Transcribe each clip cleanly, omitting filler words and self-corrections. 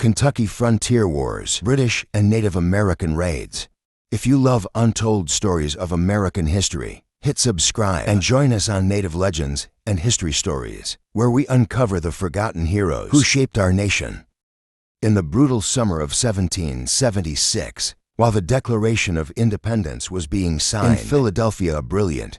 Kentucky Frontier Wars, British and Native American Raids. If you love untold stories of American history, hit subscribe and join us on Native Legends and History Stories, where we uncover the forgotten heroes who shaped our nation. In the brutal summer of 1776, while the Declaration of Independence was being signed in Philadelphia, a brilliant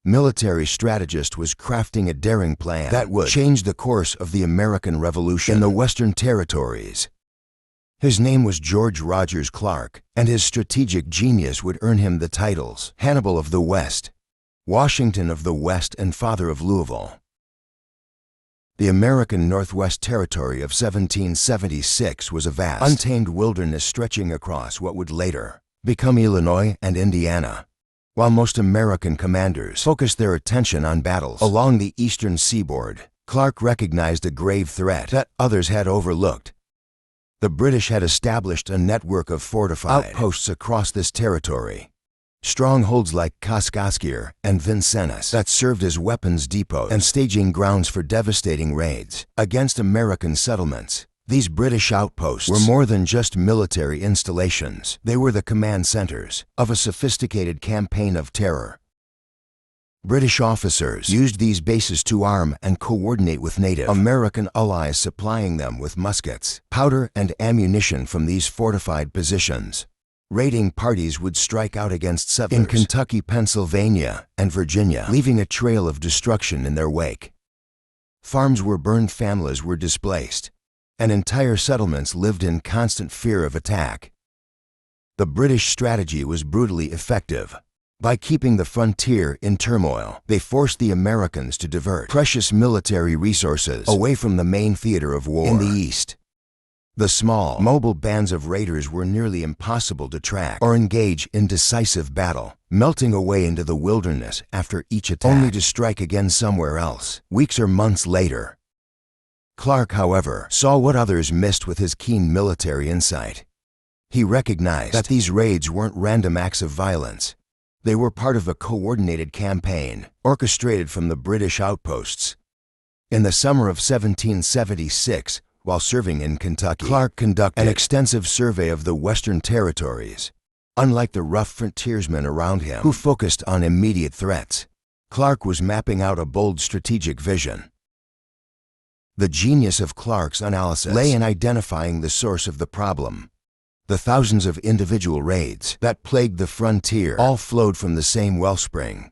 military strategist was crafting a daring plan that would change the course of the American Revolution in the Western Territories. His name was George Rogers Clark, and his strategic genius would earn him the titles Hannibal of the West, Washington of the West, and Father of Louisville. The American Northwest Territory of 1776 was a vast, untamed wilderness stretching across what would later become Illinois and Indiana. While most American commanders focused their attention on battles along the eastern seaboard, Clark recognized a grave threat that others had overlooked. The British had established a network of fortified outposts across this territory. Strongholds like Kaskaskia and Vincennes that served as weapons depots and staging grounds for devastating raids against American settlements. These British outposts were more than just military installations. They were the command centers of a sophisticated campaign of terror. British officers used these bases to arm and coordinate with Native American allies, supplying them with muskets, powder, and ammunition from these fortified positions. Raiding parties would strike out against settlers in Kentucky, Pennsylvania, and Virginia, leaving a trail of destruction in their wake. Farms were burned, families were displaced, and entire settlements lived in constant fear of attack. The British strategy was brutally effective. By keeping the frontier in turmoil, they forced the Americans to divert precious military resources away from the main theater of war in the east. The small, mobile bands of raiders were nearly impossible to track or engage in decisive battle, melting away into the wilderness after each attack, only to strike again somewhere else, weeks or months later. Clark, however, saw what others missed with his keen military insight. He recognized that these raids weren't random acts of violence. They were part of a coordinated campaign, orchestrated from the British outposts. In the summer of 1776, while serving in Kentucky, Clark conducted an extensive survey of the Western Territories. Unlike the rough frontiersmen around him, who focused on immediate threats, Clark was mapping out a bold strategic vision. The genius of Clark's analysis lay in identifying the source of the problem. The thousands of individual raids that plagued the frontier all flowed from the same wellspring: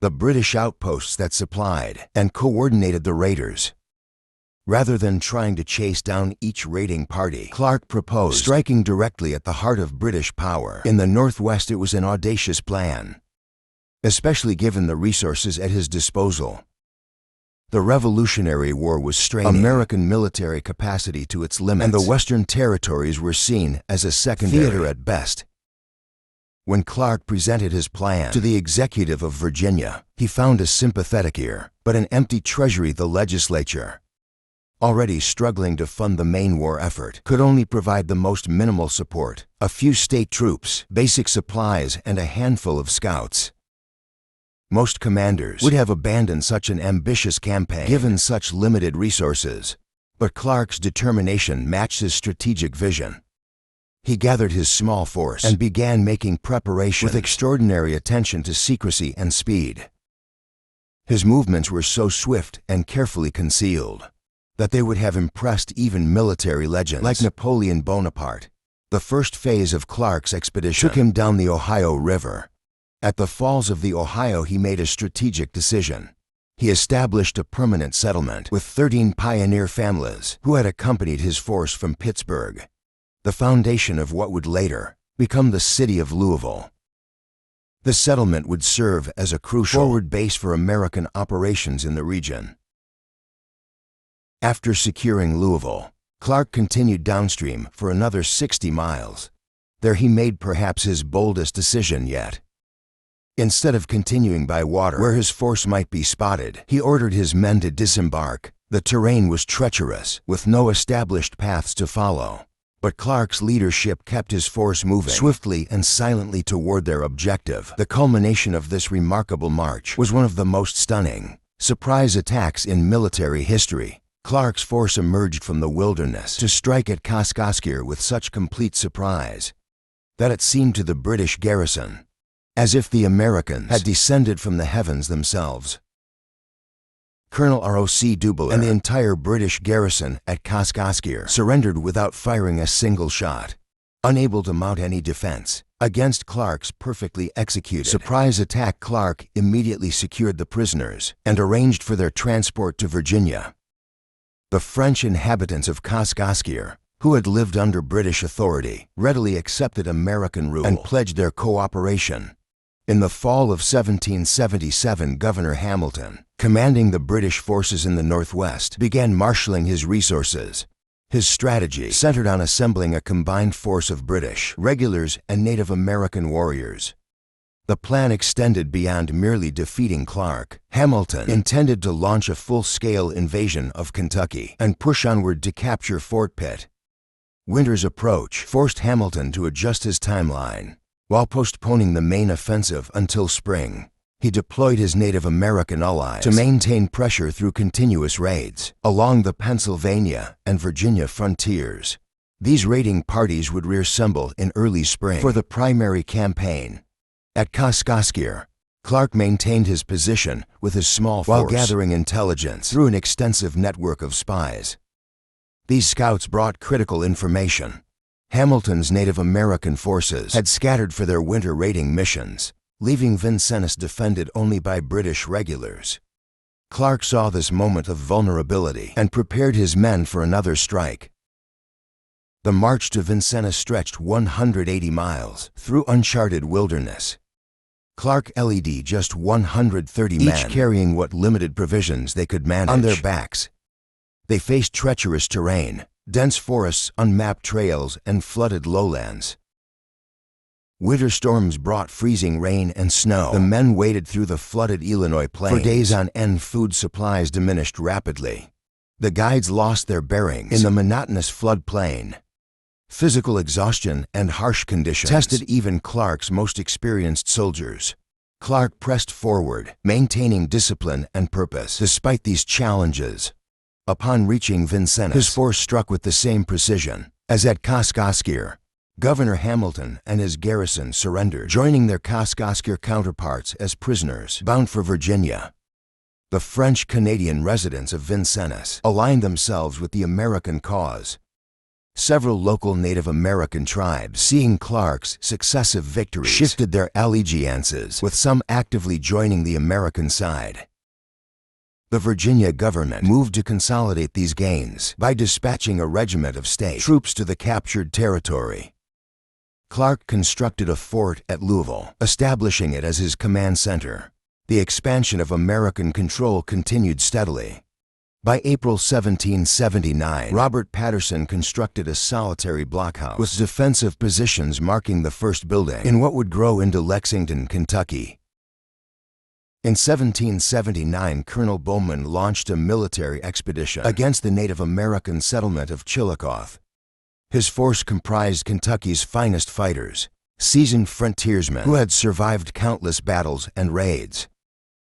the British outposts that supplied and coordinated the raiders. Rather than trying to chase down each raiding party, Clark proposed striking directly at the heart of British power. In the Northwest, it was an audacious plan, especially given the resources at his disposal. The Revolutionary War was straining American military capacity to its limits, and the Western Territories were seen as a secondary theater at best. When Clark presented his plan to the executive of Virginia, he found a sympathetic ear, but an empty treasury. The legislature, already struggling to fund the main war effort, could only provide the most minimal support: a few state troops, basic supplies, and a handful of scouts. Most commanders would have abandoned such an ambitious campaign given such limited resources, but Clark's determination matched his strategic vision. He gathered his small force and began making preparations with extraordinary attention to secrecy and speed. His movements were so swift and carefully concealed that they would have impressed even military legends like Napoleon Bonaparte. The first phase of Clark's expedition took him down the Ohio River. At the falls of the Ohio, he made a strategic decision. He established a permanent settlement with 13 pioneer families who had accompanied his force from Pittsburgh, the foundation of what would later become the city of Louisville. The settlement would serve as a crucial forward base for American operations in the region. After securing Louisville, Clark continued downstream for another 60 miles. There he made perhaps his boldest decision yet. Instead of continuing by water where his force might be spotted, he ordered his men to disembark. The terrain was treacherous, with no established paths to follow. But Clark's leadership kept his force moving swiftly and silently toward their objective. The culmination of this remarkable march was one of the most stunning surprise attacks in military history. Clark's force emerged from the wilderness to strike at Kaskaskia with such complete surprise that it seemed to the British garrison as if the Americans had descended from the heavens themselves. Colonel R.O.C. Dubois and the entire British garrison at Kaskaskia surrendered without firing a single shot, unable to mount any defense against Clark's perfectly executed surprise attack. Clark immediately secured the prisoners and arranged for their transport to Virginia. The French inhabitants of Kaskaskia, who had lived under British authority, readily accepted American rule and pledged their cooperation. In the fall of 1777, Governor Hamilton, commanding the British forces in the Northwest, began marshalling his resources. His strategy centered on assembling a combined force of British regulars and Native American warriors. The plan extended beyond merely defeating Clark. Hamilton intended to launch a full-scale invasion of Kentucky and push onward to capture Fort Pitt. Winter's approach forced Hamilton to adjust his timeline. While postponing the main offensive until spring, he deployed his Native American allies to maintain pressure through continuous raids along the Pennsylvania and Virginia frontiers. These raiding parties would reassemble in early spring for the primary campaign. At Kaskaskia, Clark maintained his position with his small force while gathering intelligence through an extensive network of spies. These scouts brought critical information. Hamilton's Native American forces had scattered for their winter raiding missions, leaving Vincennes defended only by British regulars. Clark saw this moment of vulnerability and prepared his men for another strike. The march to Vincennes stretched 180 miles through uncharted wilderness. Clark led just 130 men, each carrying what limited provisions they could manage on their backs. They faced treacherous terrain, dense forests, unmapped trails, and flooded lowlands. Winter storms brought freezing rain and snow. The men waded through the flooded Illinois plains. For days on end, food supplies diminished rapidly. The guides lost their bearings in the monotonous floodplain. Physical exhaustion and harsh conditions tested even Clark's most experienced soldiers. Clark pressed forward, maintaining discipline and purpose despite these challenges. Upon reaching Vincennes, his force struck with the same precision as at Kaskaskia. Governor Hamilton and his garrison surrendered, joining their Kaskaskia counterparts as prisoners bound for Virginia. The French-Canadian residents of Vincennes aligned themselves with the American cause. Several local Native American tribes, seeing Clark's successive victories, shifted their allegiances, with some actively joining the American side. The Virginia government moved to consolidate these gains by dispatching a regiment of state troops to the captured territory. Clark constructed a fort at Louisville, establishing it as his command center. The expansion of American control continued steadily. By April 1779, Robert Patterson constructed a solitary blockhouse with defensive positions marking the first building in what would grow into Lexington, Kentucky. In 1779, Colonel Bowman launched a military expedition against the Native American settlement of Chillicothe. His force comprised Kentucky's finest fighters, seasoned frontiersmen who had survived countless battles and raids.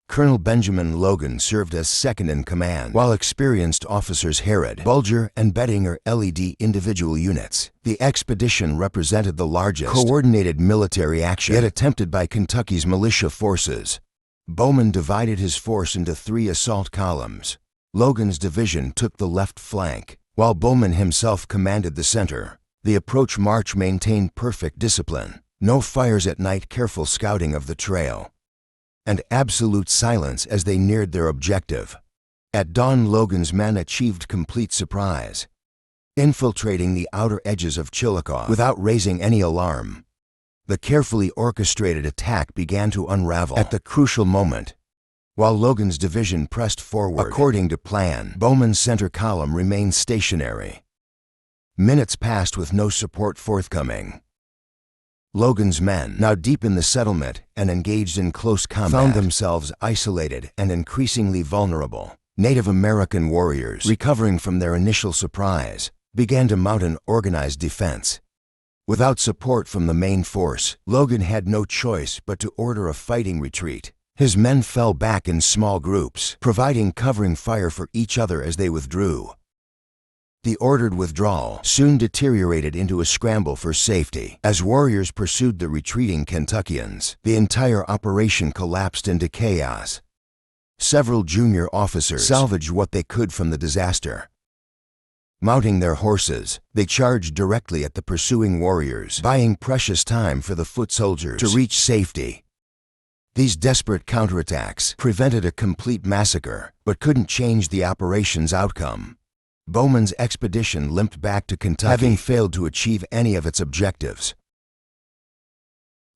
Colonel Benjamin Logan served as second in command, while experienced officers Harrod, Bulger, and Bettinger led individual units. The expedition represented the largest coordinated military action yet attempted by Kentucky's militia forces. Bowman divided his force into 3 assault columns. Logan's division took the left flank, while Bowman himself commanded the center. The approach march maintained perfect discipline, no fires at night, careful scouting of the trail, and absolute silence as they neared their objective. At dawn, Logan's men achieved complete surprise, infiltrating the outer edges of Chillicothe without raising any alarm. The carefully orchestrated attack began to unravel at the crucial moment. While Logan's division pressed forward according to plan, Bowman's center column remained stationary. Minutes passed with no support forthcoming. Logan's men, now deep in the settlement and engaged in close combat, found themselves isolated and increasingly vulnerable. Native American warriors, recovering from their initial surprise, began to mount an organized defense. Without support from the main force, Logan had no choice but to order a fighting retreat. His men fell back in small groups, providing covering fire for each other as they withdrew. The ordered withdrawal soon deteriorated into a scramble for safety. As warriors pursued the retreating Kentuckians, the entire operation collapsed into chaos. Several junior officers salvaged what they could from the disaster. Mounting their horses, they charged directly at the pursuing warriors, buying precious time for the foot soldiers to reach safety. These desperate counterattacks prevented a complete massacre, but couldn't change the operation's outcome. Bowman's expedition limped back to Kentucky, having failed to achieve any of its objectives.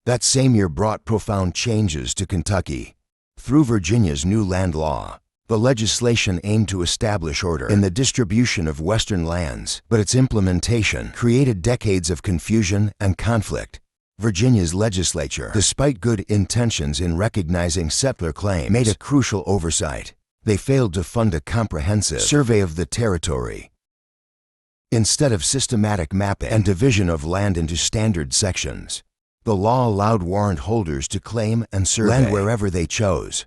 That same year brought profound changes to Kentucky. Through Virginia's new land law, the legislation aimed to establish order in the distribution of Western lands, but its implementation created decades of confusion and conflict. Virginia's legislature, despite good intentions in recognizing settler claims, made a crucial oversight. They failed to fund a comprehensive survey of the territory. Instead of systematic mapping and division of land into standard sections, the law allowed warrant holders to claim and survey land wherever they chose.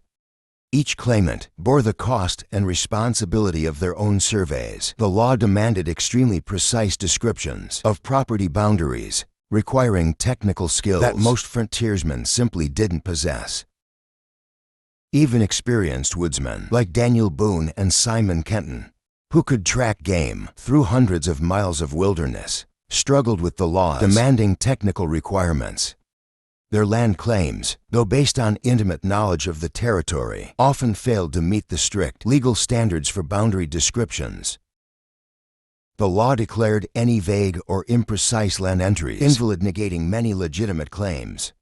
Each claimant bore the cost and responsibility of their own surveys. The law demanded extremely precise descriptions of property boundaries, requiring technical skills that most frontiersmen simply didn't possess. Even experienced woodsmen like Daniel Boone and Simon Kenton, who could track game through hundreds of miles of wilderness, struggled with the laws demanding technical requirements. Their land claims, though based on intimate knowledge of the territory, often failed to meet the strict legal standards for boundary descriptions. The law declared any vague or imprecise land entries invalid, negating many legitimate claims.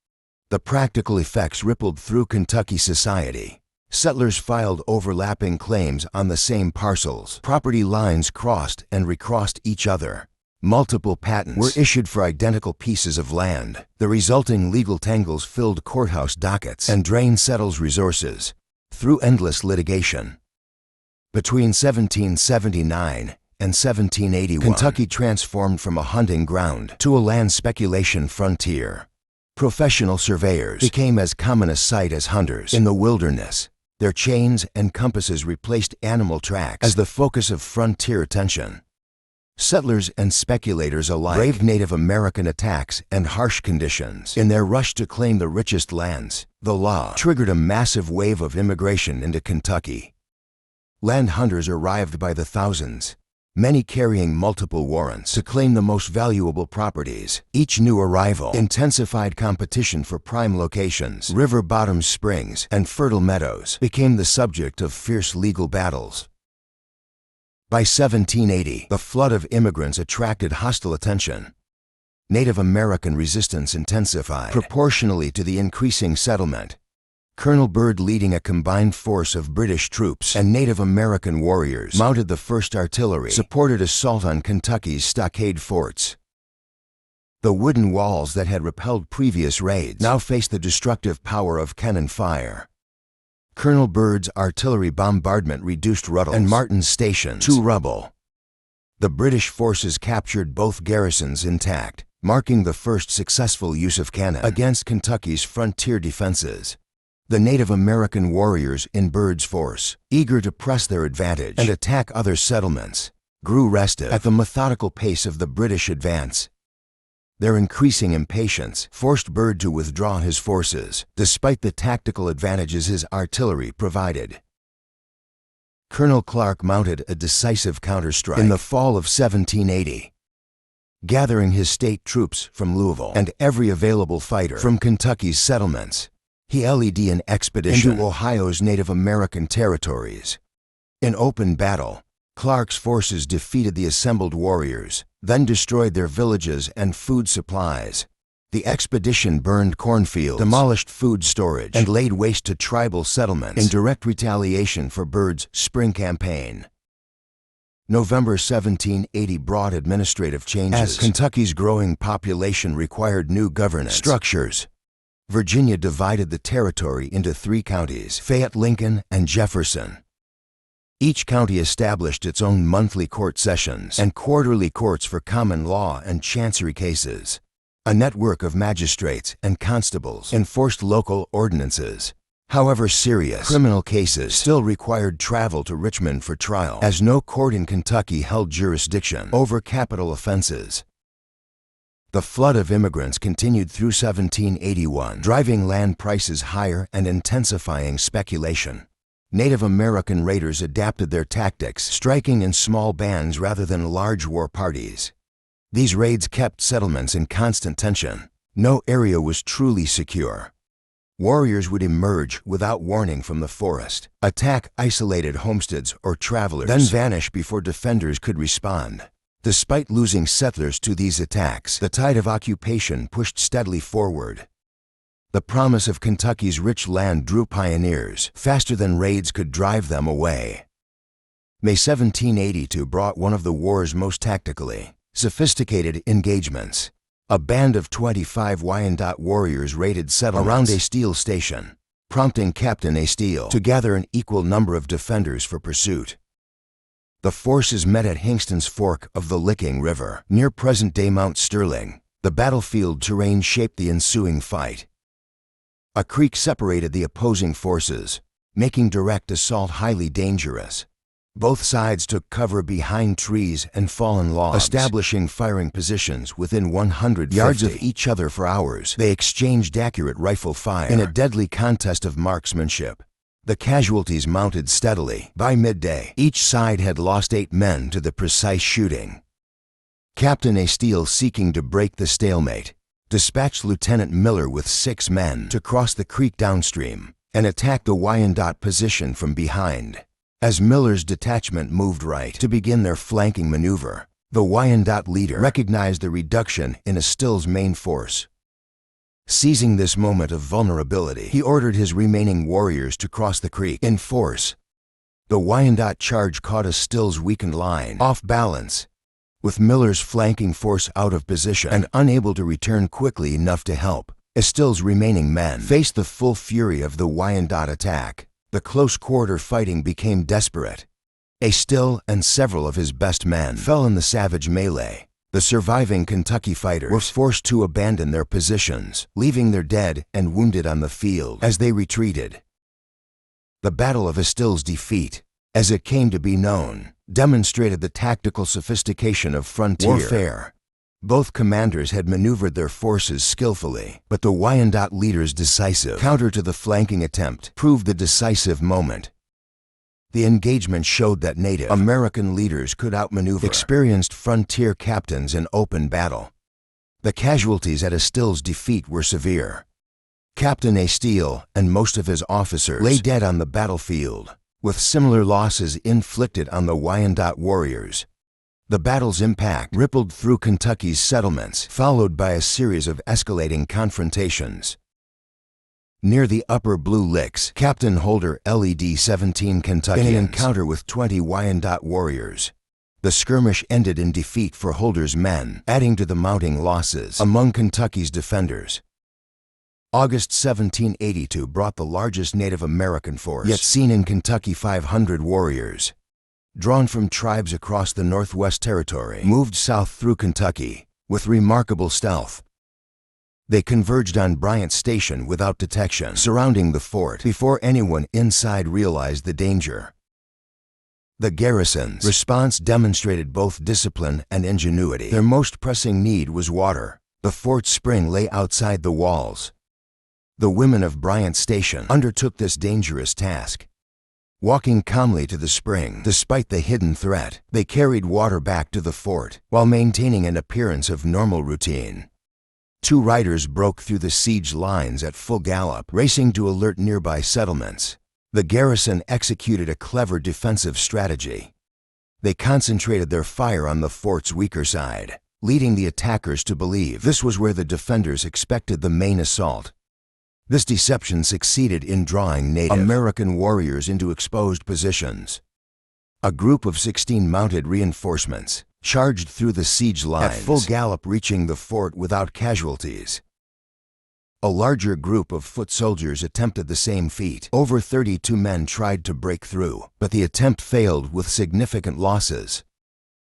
The practical effects rippled through Kentucky society. Settlers filed overlapping claims on the same parcels. Property lines crossed and recrossed each other. Multiple patents were issued for identical pieces of land. The resulting legal tangles filled courthouse dockets and drained settlers' resources through endless litigation. Between 1779 and 1781, Kentucky transformed from a hunting ground to a land speculation frontier. Professional surveyors became as common a sight as hunters in the wilderness. Their chains and compasses replaced animal tracks as the focus of frontier attention. Settlers and speculators alike braved Native American attacks and harsh conditions. In their rush to claim the richest lands, the law triggered a massive wave of immigration into Kentucky. Land hunters arrived by the thousands, many carrying multiple warrants to claim the most valuable properties. Each new arrival intensified competition for prime locations. River bottom springs and fertile meadows became the subject of fierce legal battles. By 1780, the flood of immigrants attracted hostile attention. Native American resistance intensified proportionally to the increasing settlement. Colonel Byrd, leading a combined force of British troops and Native American warriors, mounted the 1st Artillery, supported assault on Kentucky's stockade forts. The wooden walls that had repelled previous raids now faced the destructive power of cannon fire. Colonel Byrd's artillery bombardment reduced Ruddle's and Martin's stations to rubble. The British forces captured both garrisons intact, marking the first successful use of cannon against Kentucky's frontier defenses. The Native American warriors in Byrd's force, eager to press their advantage and attack other settlements, grew restive at the methodical pace of the British advance. Their increasing impatience forced Byrd to withdraw his forces, despite the tactical advantages his artillery provided. Colonel Clark mounted a decisive counterstrike in the fall of 1780. Gathering his state troops from Louisville and every available fighter from Kentucky's settlements, he led an expedition into Ohio's Native American territories. In open battle, Clark's forces defeated the assembled warriors, then destroyed their villages and food supplies. The expedition burned cornfields, demolished food storage, and laid waste to tribal settlements in direct retaliation for Byrd's spring campaign. November 1780 brought administrative changes as Kentucky's growing population required new governance structures. Virginia divided the territory into 3 counties, Fayette, Lincoln, and Jefferson. Each county established its own monthly court sessions and quarterly courts for common law and chancery cases. A network of magistrates and constables enforced local ordinances. However, serious criminal cases still required travel to Richmond for trial, as no court in Kentucky held jurisdiction over capital offenses. The flood of immigrants continued through 1781, driving land prices higher and intensifying speculation. Native American raiders adapted their tactics, striking in small bands rather than large war parties. These raids kept settlements in constant tension. No area was truly secure. Warriors would emerge without warning from the forest, attack isolated homesteads or travelers, then vanish before defenders could respond. Despite losing settlers to these attacks, the tide of occupation pushed steadily forward. The promise of Kentucky's rich land drew pioneers faster than raids could drive them away. May 1782 brought one of the war's most tactically sophisticated engagements. A band of 25 Wyandot warriors raided settlements around a Steele station, prompting Captain A. Steele to gather an equal number of defenders for pursuit. The forces met at Hingston's Fork of the Licking River, near present-day Mount Sterling. The battlefield terrain shaped the ensuing fight. A creek separated the opposing forces, making direct assault highly dangerous. Both sides took cover behind trees and fallen logs, establishing firing positions within 100 yards of each other for hours. They exchanged accurate rifle fire in a deadly contest of marksmanship. The casualties mounted steadily. By midday, each side had lost 8 men to the precise shooting. Captain A. Steele, seeking to break the stalemate, dispatched Lieutenant Miller with 6 men to cross the creek downstream and attack the Wyandot position from behind. As Miller's detachment moved right to begin their flanking maneuver, the Wyandot leader recognized the reduction in Estill's main force. Seizing this moment of vulnerability, he ordered his remaining warriors to cross the creek in force. The Wyandot charge caught Estill's weakened line off balance, with Miller's flanking force out of position and unable to return quickly enough to help. Estill's remaining men faced the full fury of the Wyandot attack. The close-quarter fighting became desperate. Still and several of his best men fell in the savage melee. The surviving Kentucky fighters were forced to abandon their positions, leaving their dead and wounded on the field as they retreated. The Battle of Estill's defeat, as it came to be known, demonstrated the tactical sophistication of frontier warfare. Both commanders had maneuvered their forces skillfully, but the Wyandot leader's decisive counter to the flanking attempt proved the decisive moment. The engagement showed that Native American leaders could outmaneuver experienced frontier captains in open battle. The casualties at Estill's defeat were severe. Captain A. Steele and most of his officers lay dead on the battlefield, with similar losses inflicted on the Wyandot warriors. The battle's impact rippled through Kentucky's settlements, followed by a series of escalating confrontations. Near the Upper Blue Licks, Captain Holder led 17 Kentuckians in an encounter with 20 Wyandot warriors. The skirmish ended in defeat for Holder's men, adding to the mounting losses among Kentucky's defenders. August 1782 brought the largest Native American force yet seen in Kentucky. 500 warriors, drawn from tribes across the Northwest Territory, moved south through Kentucky with remarkable stealth. They converged on Bryant Station without detection, surrounding the fort before anyone inside realized the danger. The garrison's response demonstrated both discipline and ingenuity. Their most pressing need was water. The fort's spring lay outside the walls. The women of Bryant Station undertook this dangerous task. Walking calmly to the spring, despite the hidden threat, they carried water back to the fort while maintaining an appearance of normal routine. 2 riders broke through the siege lines at full gallop, racing to alert nearby settlements. The garrison executed a clever defensive strategy. They concentrated their fire on the fort's weaker side, leading the attackers to believe this was where the defenders expected the main assault. This deception succeeded in drawing Native American warriors into exposed positions. A group of 16 mounted reinforcements charged through the siege lines at full gallop, reaching the fort without casualties. A larger group of foot soldiers attempted the same feat. Over 32 men tried to break through, but the attempt failed with significant losses.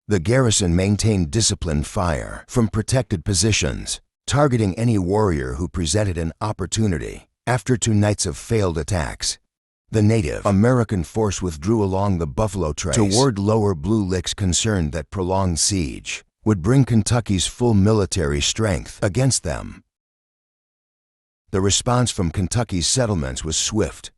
The garrison maintained disciplined fire from protected positions, targeting any warrior who presented an opportunity. After 2 nights of failed attacks, the Native American force withdrew along the Buffalo Trace toward Lower Blue Licks, concerned that prolonged siege would bring Kentucky's full military strength against them. The response from Kentucky's settlements was swift.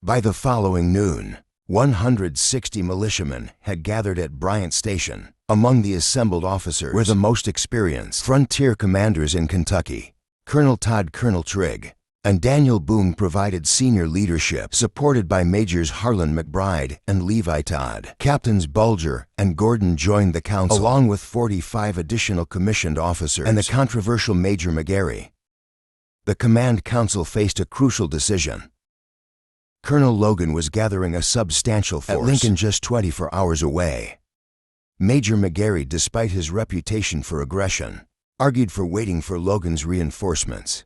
By the following noon, 160 militiamen had gathered at Bryant Station. Among the assembled officers were the most experienced frontier commanders in Kentucky. Colonel Todd, Colonel Trigg, and Daniel Boone provided senior leadership, supported by Majors Harlan McBride and Levi Todd. Captains Bulger and Gordon joined the council, along with 45 additional commissioned officers and the controversial Major McGarry. The command council faced a crucial decision. Colonel Logan was gathering a substantial force at Lincoln, just 24 hours away. Major McGarry, despite his reputation for aggression, argued for waiting for Logan's reinforcements.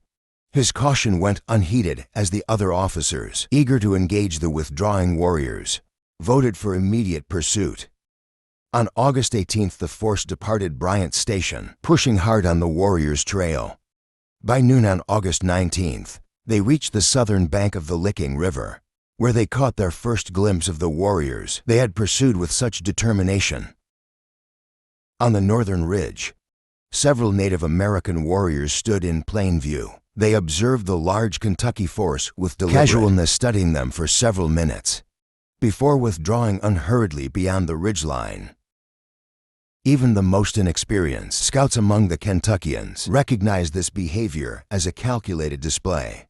His caution went unheeded as the other officers, eager to engage the withdrawing warriors, voted for immediate pursuit. On August 18th, the force departed Bryant Station, pushing hard on the warriors' trail. By noon on August 19th, they reached the southern bank of the Licking River, where they caught their first glimpse of the warriors they had pursued with such determination. On the northern ridge, several Native American warriors stood in plain view. They observed the large Kentucky force with casualness, studying them for several minutes, before withdrawing unhurriedly beyond the ridgeline. Even the most inexperienced scouts among the Kentuckians recognized this behavior as a calculated display.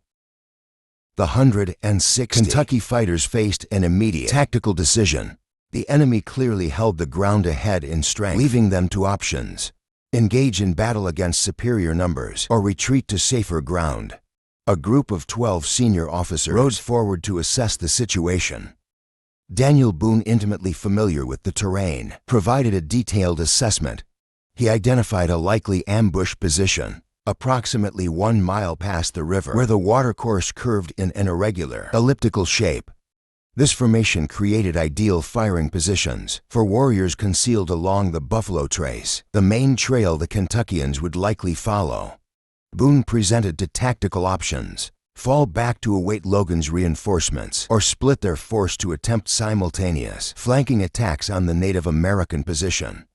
The 160 Kentucky fighters faced an immediate tactical decision. The enemy clearly held the ground ahead in strength, leaving them two options: engage in battle against superior numbers or retreat to safer ground. A group of 12 senior officers rode forward to assess the situation. Daniel Boone, intimately familiar with the terrain, provided a detailed assessment. He identified a likely ambush position, approximately 1 mile past the river, where the watercourse curved in an irregular, elliptical shape. This formation created ideal firing positions for warriors concealed along the Buffalo Trace, the main trail the Kentuckians would likely follow. Boone presented two tactical options: fall back to await Logan's reinforcements, or split their force to attempt simultaneous flanking attacks on the Native American position.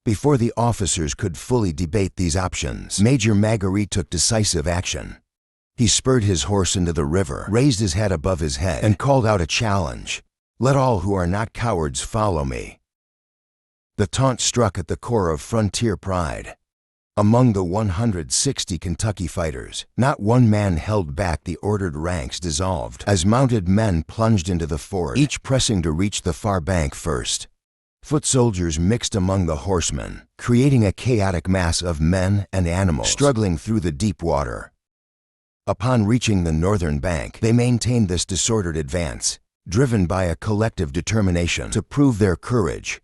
Before the officers could fully debate these options, Major McGarry took decisive action. He spurred his horse into the river, raised his head above his head, and called out a challenge: "Let all who are not cowards follow me." The taunt struck at the core of frontier pride. Among the 160 Kentucky fighters, not one man held back. The ordered ranks dissolved as mounted men plunged into the ford, each pressing to reach the far bank first. Foot soldiers mixed among the horsemen, creating a chaotic mass of men and animals struggling through the deep water. Upon reaching the northern bank, they maintained this disordered advance, driven by a collective determination to prove their courage.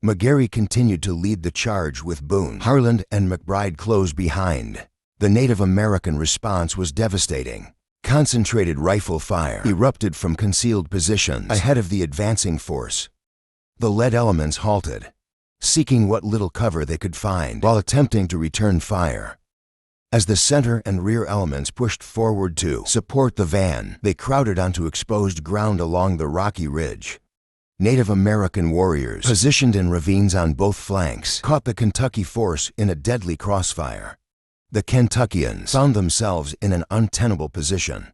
McGarry continued to lead the charge with Boone, Harlan, and McBride close behind. The Native American response was devastating. Concentrated rifle fire erupted from concealed positions ahead of the advancing force. The lead elements halted, seeking what little cover they could find while attempting to return fire. As the center and rear elements pushed forward to support the van, they crowded onto exposed ground along the rocky ridge. Native American warriors, positioned in ravines on both flanks, caught the Kentucky force in a deadly crossfire. The Kentuckians found themselves in an untenable position.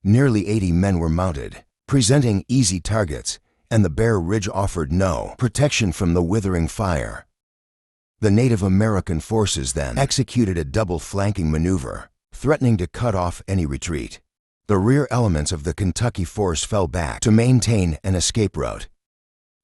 Nearly 80 men were mounted, presenting easy targets, and the bare ridge offered no protection from the withering fire. The Native American forces then executed a double flanking maneuver, threatening to cut off any retreat. The rear elements of the Kentucky force fell back to maintain an escape route.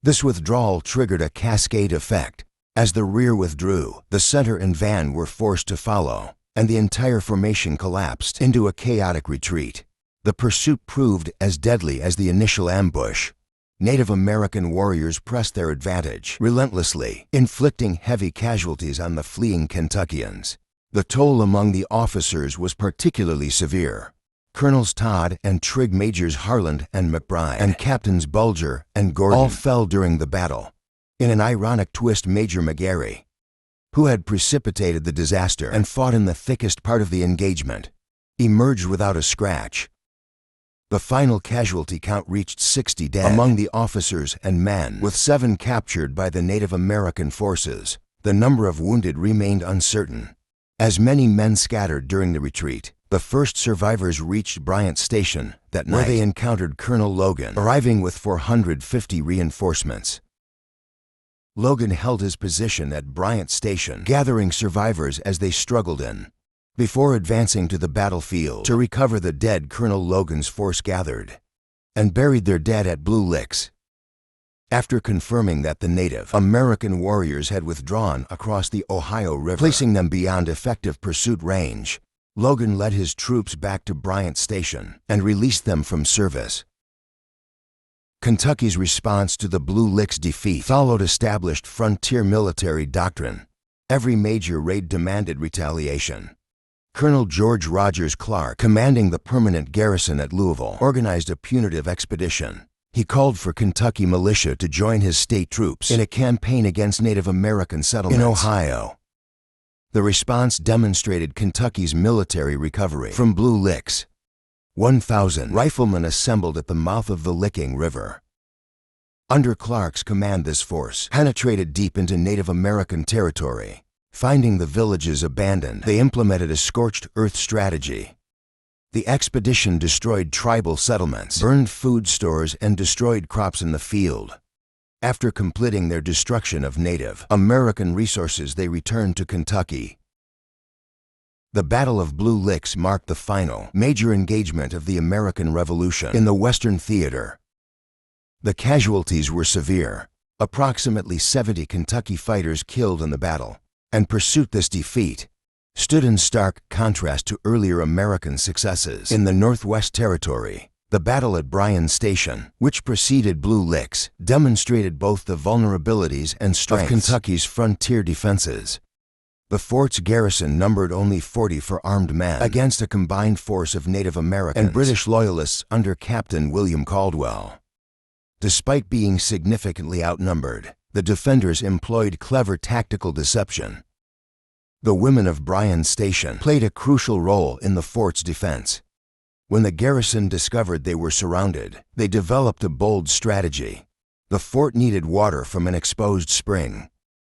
This withdrawal triggered a cascade effect. As the rear withdrew, the center and van were forced to follow, and the entire formation collapsed into a chaotic retreat. The pursuit proved as deadly as the initial ambush. Native American warriors pressed their advantage relentlessly, inflicting heavy casualties on the fleeing Kentuckians. The toll among the officers was particularly severe. Colonels Todd and Trigg, Majors Harlan and McBride, and Captains Bulger and Gordon all fell during the battle. In an ironic twist, Major McGarry, who had precipitated the disaster and fought in the thickest part of the engagement, emerged without a scratch. The final casualty count reached 60 dead among the officers and men, with 7 captured by the Native American forces. The number of wounded remained uncertain. As many men scattered during the retreat, the first survivors reached Bryant Station that night, where they encountered Colonel Logan, arriving with 450 reinforcements. Logan held his position at Bryant Station, gathering survivors as they struggled in. Before advancing to the battlefield to recover the dead, Colonel Logan's force gathered and buried their dead at Blue Licks. After confirming that the Native American warriors had withdrawn across the Ohio River, placing them beyond effective pursuit range, Logan led his troops back to Bryant Station and released them from service. Kentucky's response to the Blue Licks defeat followed established frontier military doctrine. Every major raid demanded retaliation. Colonel George Rogers Clark, commanding the permanent garrison at Louisville, organized a punitive expedition. He called for Kentucky militia to join his state troops in a campaign against Native American settlements in Ohio. The response demonstrated Kentucky's military recovery from Blue Licks. 1,000 riflemen assembled at the mouth of the Licking River. Under Clark's command, this force penetrated deep into Native American territory. Finding the villages abandoned, they implemented a scorched earth strategy. The expedition destroyed tribal settlements, burned food stores, and destroyed crops in the field. After completing their destruction of Native American resources, they returned to Kentucky. The Battle of Blue Licks marked the final major engagement of the American Revolution in the Western theater. The casualties were severe. Approximately 70 Kentucky fighters killed in the battle. And pursuit. This defeat stood in stark contrast to earlier American successes in the Northwest Territory. The battle at Bryan Station, which preceded Blue Licks, demonstrated both the vulnerabilities and strengths of Kentucky's frontier defenses. The fort's garrison numbered only 44 armed men against a combined force of Native Americans and British Loyalists under Captain William Caldwell. Despite being significantly outnumbered, the defenders employed clever tactical deception. The women of Bryan Station played a crucial role in the fort's defense. When the garrison discovered they were surrounded, they developed a bold strategy. The fort needed water from an exposed spring.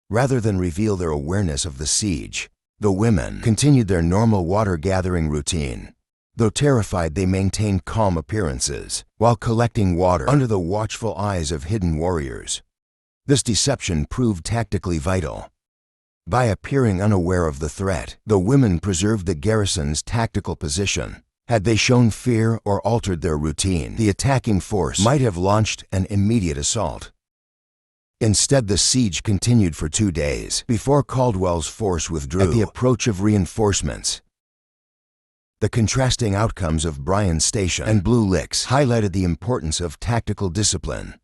Rather than reveal their awareness of the siege, the women continued their normal water-gathering routine. Though terrified, they maintained calm appearances while collecting water under the watchful eyes of hidden warriors. This deception proved tactically vital. By appearing unaware of the threat, the women preserved the garrison's tactical position. Had they shown fear or altered their routine, the attacking force might have launched an immediate assault. Instead, the siege continued for 2 days before Caldwell's force withdrew at the approach of reinforcements. The contrasting outcomes of Bryan Station and Blue Licks highlighted the importance of tactical discipline.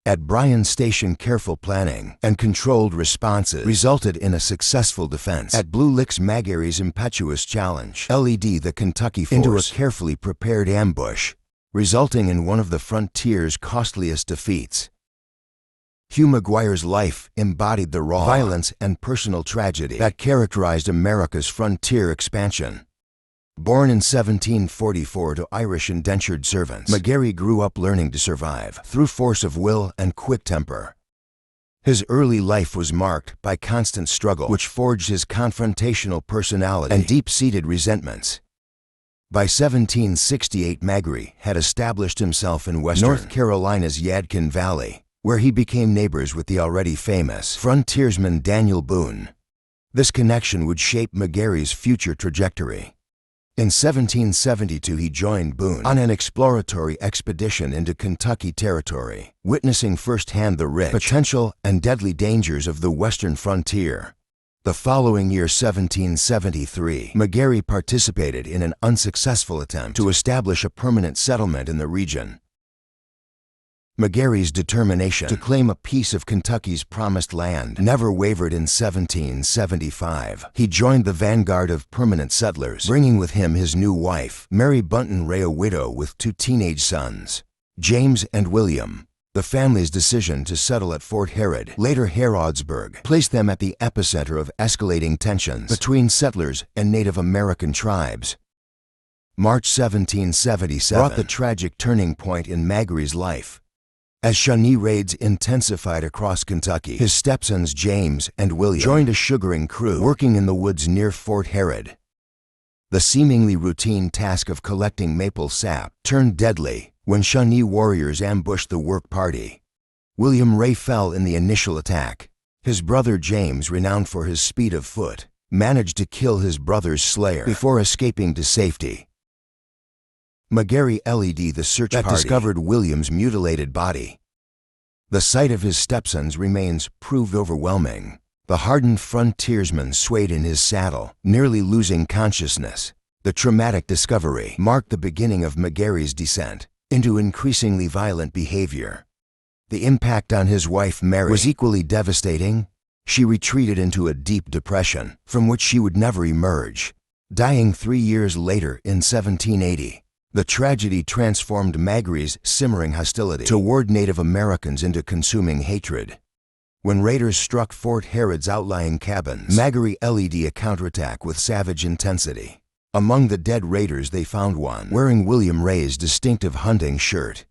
At Bryan Station, careful planning and controlled responses resulted in a successful defense. At Blue Licks, McGary's impetuous challenge led the Kentucky force into a carefully prepared ambush, resulting in one of the frontier's costliest defeats. Hugh McGuire's life embodied the raw violence and personal tragedy that characterized America's frontier expansion. Born in 1744 to Irish indentured servants, McGary grew up learning to survive through force of will and quick temper. His early life was marked by constant struggle, which forged his confrontational personality and deep-seated resentments. By 1768, McGary had established himself in western North Carolina's Yadkin Valley, where he became neighbors with the already famous frontiersman Daniel Boone. This connection would shape McGary's future trajectory. In 1772, he joined Boone on an exploratory expedition into Kentucky territory, witnessing firsthand the rich potential and deadly dangers of the western frontier. The following year, 1773, McGary participated in an unsuccessful attempt to establish a permanent settlement in the region. McGary's determination to claim a piece of Kentucky's promised land never wavered. In 1775, he joined the vanguard of permanent settlers, bringing with him his new wife, Mary Bunton Ray, a widow with 2 teenage sons, James and William. The family's decision to settle at Fort Herod, later Harrodsburg, placed them at the epicenter of escalating tensions between settlers and Native American tribes. March 1777 brought the tragic turning point in Magory's life. As Shawnee raids intensified across Kentucky, his stepsons James and William joined a sugaring crew working in the woods near Fort Herod. The seemingly routine task of collecting maple sap turned deadly when Shawnee warriors ambushed the work party. William Ray fell in the initial attack. His brother James, renowned for his speed of foot, managed to kill his brother's slayer before escaping to safety. Magary led the search party discovered William's mutilated body. The sight of his stepson's remains proved overwhelming. The hardened frontiersman swayed in his saddle, nearly losing consciousness. The traumatic discovery marked the beginning of Magary's descent into increasingly violent behavior. The impact on his wife Mary was equally devastating. She retreated into a deep depression from which she would never emerge, dying 3 years later in 1780. The tragedy transformed Magary's simmering hostility toward Native Americans into consuming hatred. When raiders struck Fort Herod's outlying cabins, Magary led a counterattack with savage intensity. Among the dead raiders they found one wearing William Ray's distinctive hunting shirt.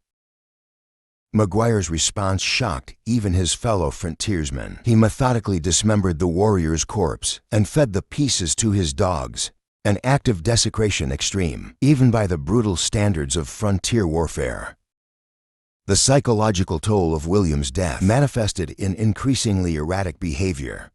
Maguire's response shocked even his fellow frontiersmen. He methodically dismembered the warrior's corpse and fed the pieces to his dogs, an act of desecration extreme, even by the brutal standards of frontier warfare. The psychological toll of William's death manifested in increasingly erratic behavior.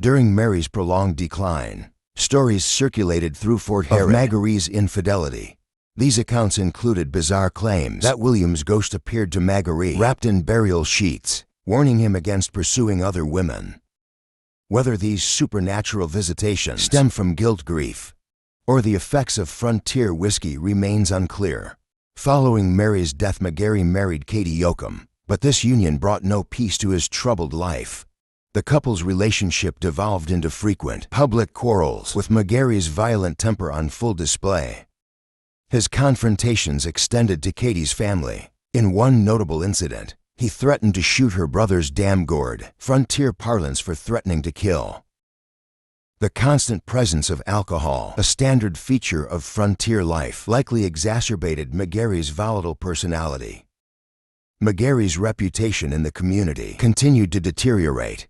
During Mary's prolonged decline, stories circulated through Fort Herod of Magary's infidelity. These accounts included bizarre claims that William's ghost appeared to Magary wrapped in burial sheets, warning him against pursuing other women. Whether these supernatural visitations stem from guilt grief or the effects of frontier whiskey remains unclear. Following Mary's death, Magary married Katie Yoakum, but this union brought no peace to his troubled life. The couple's relationship devolved into frequent public quarrels, with Magary's violent temper on full display. His confrontations extended to Katie's family. In one notable incident, he threatened to shoot her brother's dam gourd, frontier parlance for threatening to kill. The constant presence of alcohol, a standard feature of frontier life, likely exacerbated Magary's volatile personality. Magary's reputation in the community continued to deteriorate.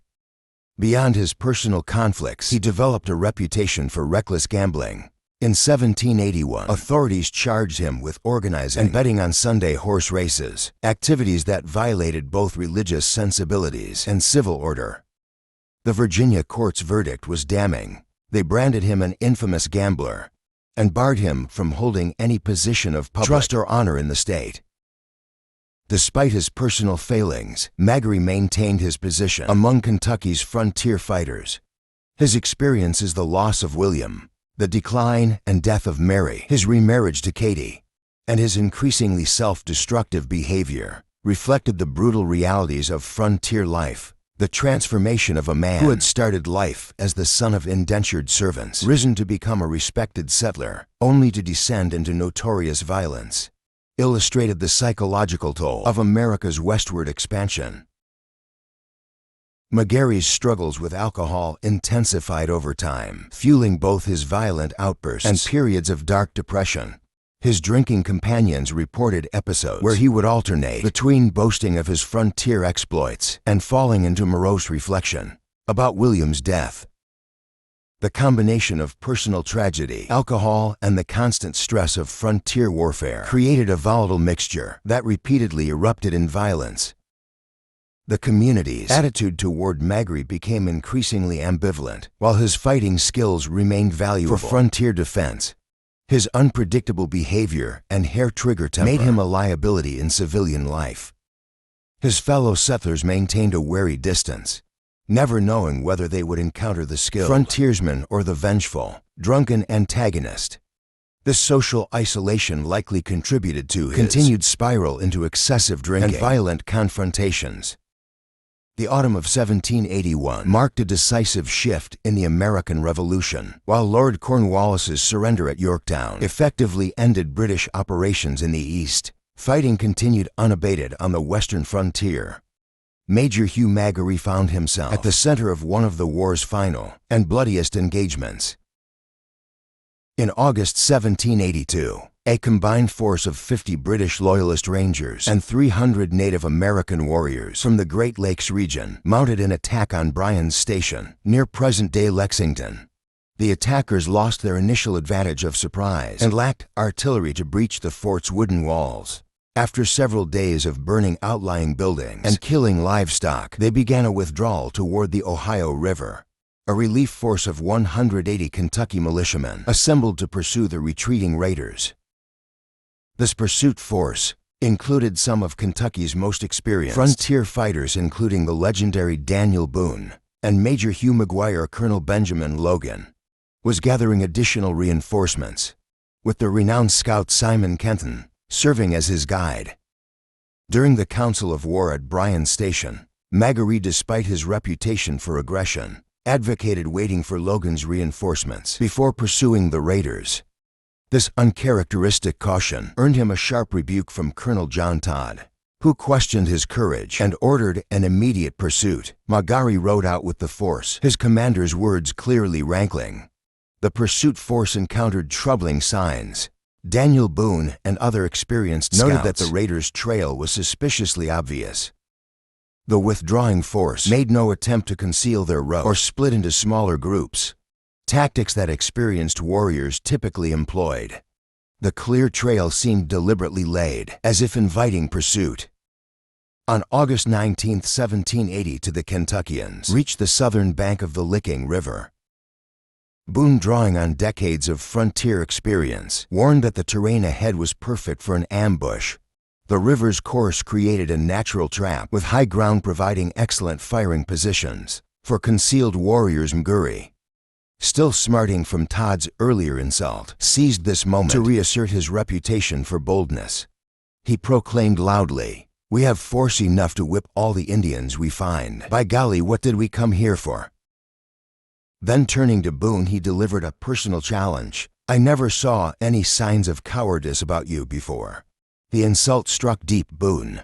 Beyond his personal conflicts, he developed a reputation for reckless gambling. In 1781, authorities charged him with organizing and betting on Sunday horse races, activities that violated both religious sensibilities and civil order. The Virginia court's verdict was damning. They branded him an infamous gambler and barred him from holding any position of public trust or honor in the state. Despite his personal failings, Magary maintained his position among Kentucky's frontier fighters. His experiences, the loss of William, the decline and death of Mary, his remarriage to Katie, and his increasingly self-destructive behavior reflected the brutal realities of frontier life. The transformation of a man who had started life as the son of indentured servants, risen to become a respected settler, only to descend into notorious violence, illustrated the psychological toll of America's westward expansion. Magary's struggles with alcohol intensified over time, fueling both his violent outbursts and periods of dark depression. His drinking companions reported episodes where he would alternate between boasting of his frontier exploits and falling into morose reflection about William's death. The combination of personal tragedy, alcohol, and the constant stress of frontier warfare created a volatile mixture that repeatedly erupted in violence. The community's attitude toward Magary became increasingly ambivalent, while his fighting skills remained valuable for frontier defense. His unpredictable behavior and hair-trigger temper made him a liability in civilian life. His fellow settlers maintained a wary distance, never knowing whether they would encounter the skilled frontiersman or the vengeful, drunken antagonist. This social isolation likely contributed to his continued spiral into excessive drinking and violent confrontations. The autumn of 1781 marked a decisive shift in the American Revolution. While Lord Cornwallis's surrender at Yorktown effectively ended British operations in the East, fighting continued unabated on the western frontier. Major Hugh Magary found himself at the center of one of the war's final and bloodiest engagements. In August 1782, a combined force of 50 British Loyalist Rangers and 300 Native American warriors from the Great Lakes region mounted an attack on Bryan's Station, near present-day Lexington. The attackers lost their initial advantage of surprise and lacked artillery to breach the fort's wooden walls. After several days of burning outlying buildings and killing livestock, they began a withdrawal toward the Ohio River. A relief force of 180 Kentucky militiamen assembled to pursue the retreating raiders. This pursuit force included some of Kentucky's most experienced frontier fighters, including the legendary Daniel Boone and Major Hugh McGuire. Colonel Benjamin Logan was gathering additional reinforcements, with the renowned scout Simon Kenton serving as his guide. During the Council of War at Bryan's Station, Magaree, despite his reputation for aggression, advocated waiting for Logan's reinforcements before pursuing the raiders. This uncharacteristic caution earned him a sharp rebuke from Colonel John Todd, who questioned his courage and ordered an immediate pursuit. Magaree rode out with the force, his commander's words clearly rankling. The pursuit force encountered troubling signs. Daniel Boone and other experienced scouts noted that the raiders' trail was suspiciously obvious. The withdrawing force made no attempt to conceal their route or split into smaller groups, tactics that experienced warriors typically employed. The clear trail seemed deliberately laid, as if inviting pursuit. On August 19, 1780, the Kentuckians reached the southern bank of the Licking River. Boone, drawing on decades of frontier experience, warned that the terrain ahead was perfect for an ambush. The river's course created a natural trap, with high ground providing excellent firing positions for concealed warriors. Magaree, still smarting from Todd's earlier insult, seized this moment to reassert his reputation for boldness. He proclaimed loudly, "We have force enough to whip all the Indians we find. By golly, what did we come here for?" Then, turning to Boone, he delivered a personal challenge. "I never saw any signs of cowardice about you before." The insult struck deep. Boone,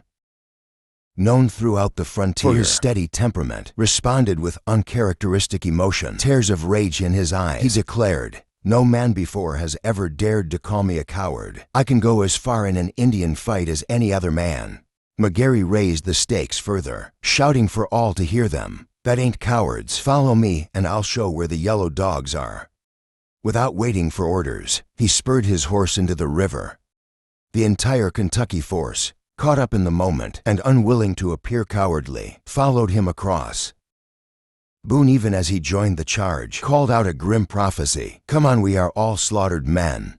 known throughout the frontier for his steady temperament, responded with uncharacteristic emotion, tears of rage in his eyes. He declared, "No man before has ever dared to call me a coward. I can go as far in an Indian fight as any other man." Magaree raised the stakes further, shouting for all to hear them, "That ain't cowards. Follow me and I'll show where the yellow dogs are." Without waiting for orders, he spurred his horse into the river. The entire Kentucky force, caught up in the moment and unwilling to appear cowardly, followed him across. Boone, even as he joined the charge, called out a grim prophecy, "Come on, we are all slaughtered men."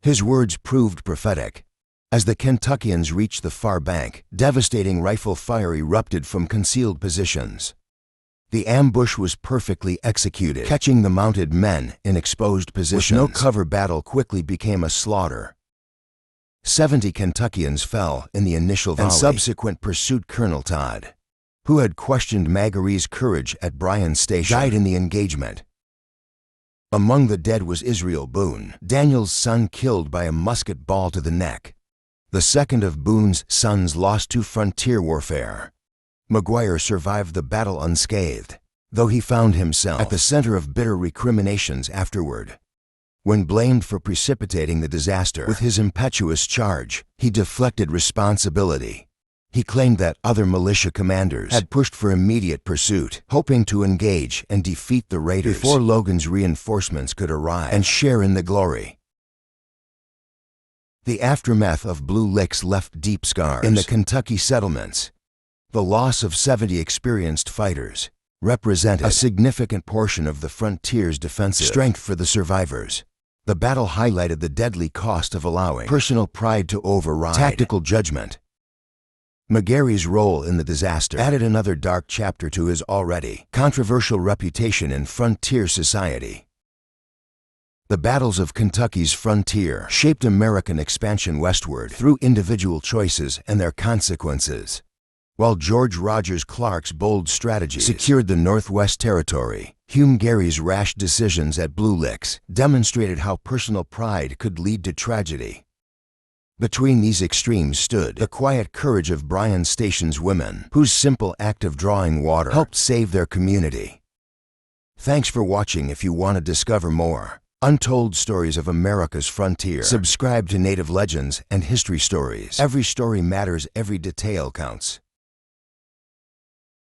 His words proved prophetic. As the Kentuckians reached the far bank, devastating rifle fire erupted from concealed positions. The ambush was perfectly executed, catching the mounted men in exposed positions. With no cover, battle quickly became a slaughter. 70 Kentuckians fell in the initial volley and subsequent pursuit. Colonel Todd, who had questioned Magaree's courage at Bryan's Station, died in the engagement. Among the dead was Israel Boone, Daniel's son, killed by a musket ball to the neck. The second of Boone's sons lost to frontier warfare. McGuire survived the battle unscathed, though he found himself at the center of bitter recriminations afterward. When blamed for precipitating the disaster with his impetuous charge, he deflected responsibility. He claimed that other militia commanders had pushed for immediate pursuit, hoping to engage and defeat the raiders before Logan's reinforcements could arrive and share in the glory. The aftermath of Blue Licks left deep scars in the Kentucky settlements. The loss of 70 experienced fighters represented a significant portion of the frontier's defensive strength for the survivors. The battle highlighted the deadly cost of allowing personal pride to override tactical judgment. Magaree's role in the disaster added another dark chapter to his already controversial reputation in frontier society. The battles of Kentucky's frontier shaped American expansion westward through individual choices and their consequences. While George Rogers Clark's bold strategy secured the Northwest Territory, Hugh McGaree's rash decisions at Blue Licks demonstrated how personal pride could lead to tragedy. Between these extremes stood the quiet courage of Bryan's Station's women, whose simple act of drawing water helped save their community. Thanks for watching. If you want to discover more, Untold Stories of America's Frontier. Subscribe to Native Legends and History Stories. Every story matters, every detail counts.